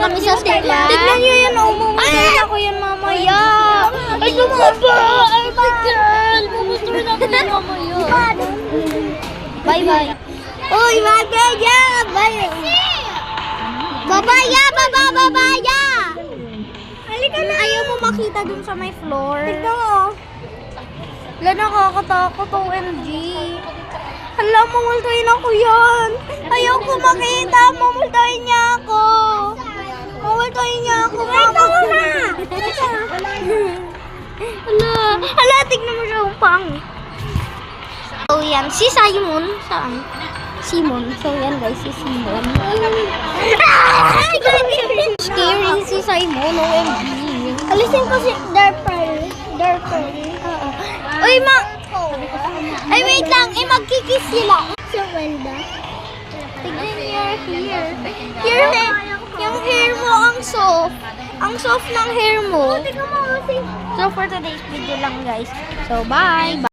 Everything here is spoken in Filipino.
kami sa stickland. Tignan nyo yan, umumutay ako yan mamaya. Ay, lumaba! Ay, my God! Bumustoy na ako yan mamaya. Bye-bye. Uy, babaya! Babaya! Babaya! Halika na. Ayaw mo makita dun sa may floor. Tignan mo. Wala, nakakatakot, OMG. Hala, mamultayin ako yan. Ayaw ko makita, mamultayin niya ako. Mamultayin niya ako, mama. Hala, tignan mo siya ang pangit. So, yan. Si Simon. Saan? Simon. So, yan guys. Si Simon. Scary si Simon. OMG. Alisin ko si Darper. Uy, Ay, wait lang. Magkikis sila. So, Wenda. Tignan niyo here. Here, yung hair mo ang soft. Ang soft ng hair mo. So, for today's video lang guys. So, bye.